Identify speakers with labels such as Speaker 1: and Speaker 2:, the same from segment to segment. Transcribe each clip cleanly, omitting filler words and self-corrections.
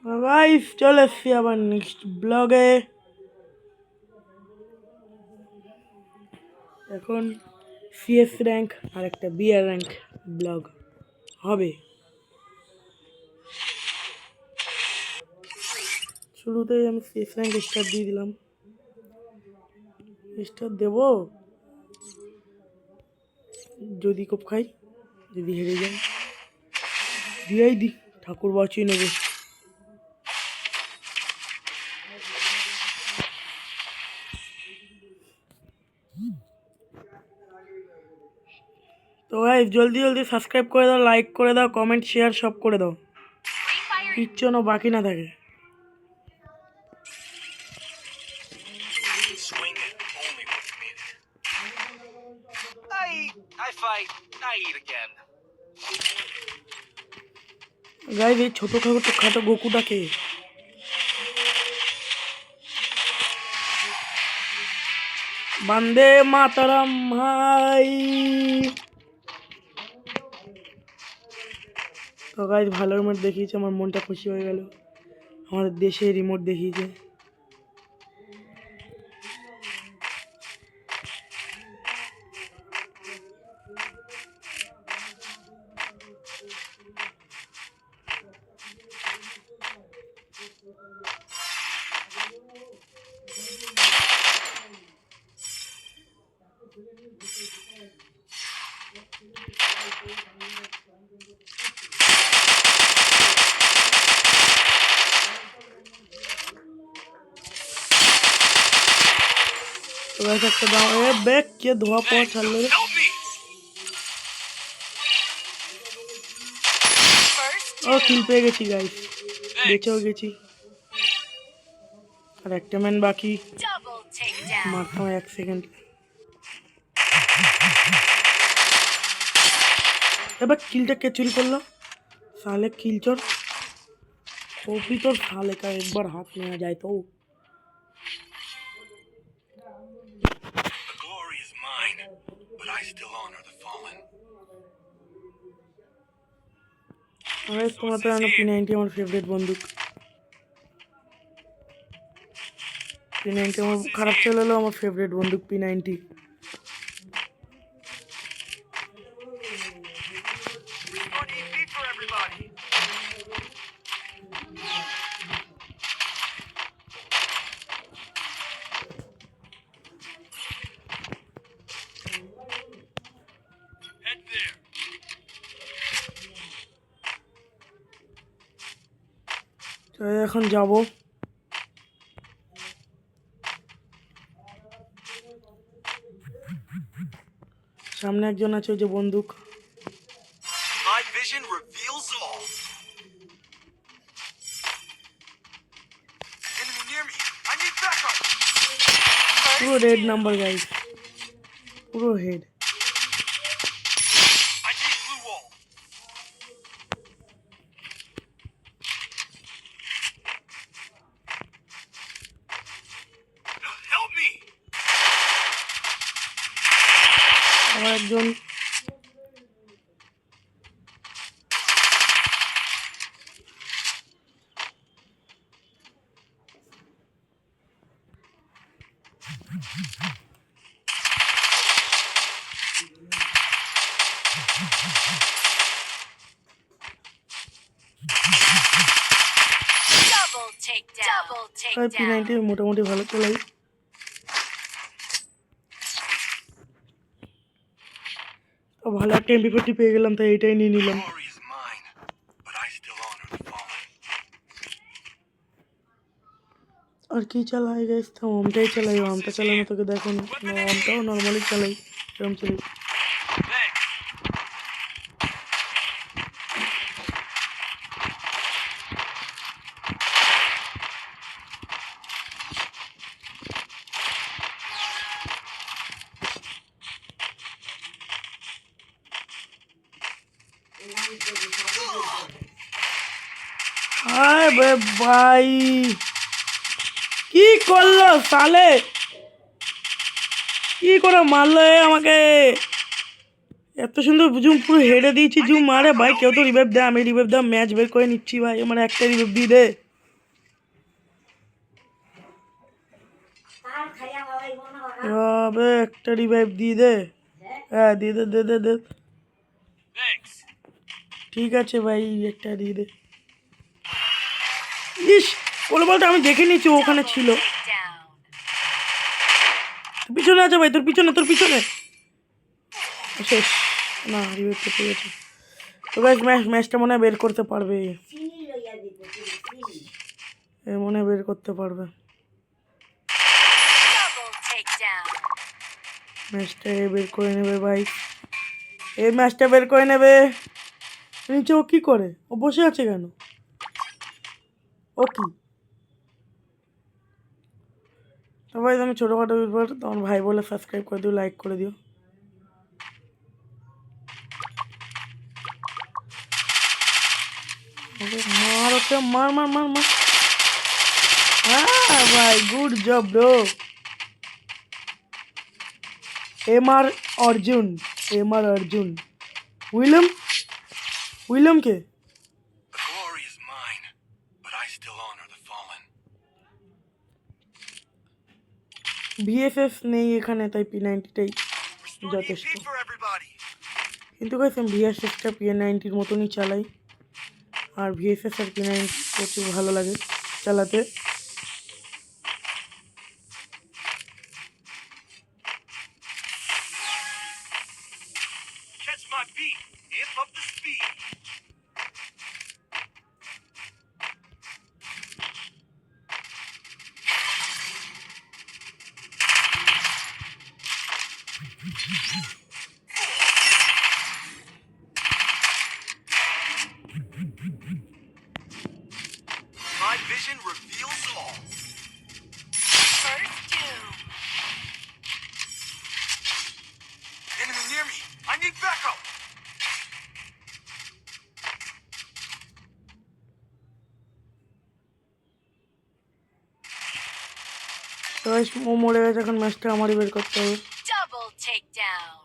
Speaker 1: Guys চলে এসছি আবার নেক্সট ব্লগে। এখন সিএস র্যাঙ্ক আর একটা বিআর র্যাঙ্ক ব্লগ হবে। শুরুতেই আমি সিএস র্যাঙ্ক স্টার দিয়ে দিলাম। স্টার দেব যদি কোপ খাই, যদি হেরে যাই দিয়েই দি, ঠাকুর বাঁচিয়ে নেবে। তো গাইস জলদি জলদি সাবস্ক্রাইব করে দাও, লাইক করে দাও, কমেন্ট শেয়ার সব করে দাও, কিচ্ছু যেন বাকি না থাকে। গাইস এই ছোট খাটো গোকুটাকে বন্দে মাতরম ভাই। তো গাইস ভালো রিমোট দেখিয়েছে, আমার মনটা খুশি হয়ে গেল। আমাদের দেশে রিমোট দেখিয়েছে। তো গাইস একটা দাও, এ ব্যাক কে ধোয়া পাওয়া ছাড়লো রে। ও কিল পেয়ে গেছি গাইস, বেঁচেও গেছি। আর একটা ম্যান বাকি, মারতাম 1 সেকেন্ড। এবার কিলটা কে চুরি করলো? साले किल चोर खोपड़ी तो साले का एक बार हाथ में आ जाए तो তোমার P90 আমার ফেভারিট বন্দুক। P90 আমার খারাপ চললেও আমার ফেভারিট বন্দুক P90। তো এখন যাব সামনে একজন আছে, ওই যে বন্দুক। পুরো রেড নাম্বার গাইস, পুরো হেড। আমার একজন P90 মোটামুটি ভালো চলাই। ভালো একটা MP40 পেয়ে গেলাম, তাই এটাই নিয়ে নিলাম। আর কি চালাই গাইস, তো আমটাই চালাই। আমটা চালানো তোকে দেখো না, আমটাও নর্মালি চালাই, এরকম চালাই। আরে ভাই কি করলো সালে, কি করে মারলো আমাকে? এত সুন্দর জুম পুরো হেডে দিয়েছি, জুম মারে ভাই। কেউ তো রিভাইভ দেয়, আমি রিভাইভ দেওয়া ম্যাচ বের করে নিচ্ছি ভাই। আমার একটা রিভাইভ দিয়ে দে। আবে একটা রিভাইভ দিয়ে দে। হ্যাঁ দিয়ে দে দে দে দে। ঠিক আছে ভাই একটা দিয়ে দে। ইস বলে বলতে আমি দেখে নিয়েছি ওখানে ছিল। পিছনে আছে ভাই, তোর পিছনে তোর পিছনে। শেষ না রিভাইভ করতে গেছে। তো গাইস ম্যাচটা মনে হয় বের করতে পারবে, এ মনে হয় বের করতে পারবে ম্যাচটা। বের করে নেবে ভাই, এই ম্যাচটা বের করে নেবে। নিচে ও কি করে, ও বসে আছে কেন, ও কি? তো ভাই তুমি ছোটোখাটো ব্যাপার, তোমার ভাই বলে সাবস্ক্রাইব করে দিও, লাইক করে দিও। মার ওকে, মার মার মার মার। হ্যাঁ ভাই good job bro. MR Arjun, MR Arjun. William, William কে? ভিএসএস নেই এখানে, তাই P90টাই যথেষ্ট। কিন্তু গাইস আমি ভিএসএসটা P90 মতনই চালাই, আর ভিএসএস আর P90 প্রচুর ভালো লাগে চালাতে।
Speaker 2: My vision reveals all. First doom. Enemy near me. I need backup.
Speaker 1: তো গাইস ও মরে গেছে, এখন ম্যাচটা আমারই বের করতে হবে।
Speaker 2: Double takedown.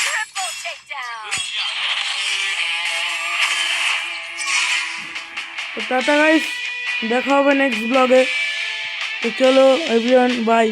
Speaker 2: Triple takedown.
Speaker 1: তো টাটা গাইস, দেখা হবে নেক্সট ব্লগে। তো চলো এভরিওয়ান বাই।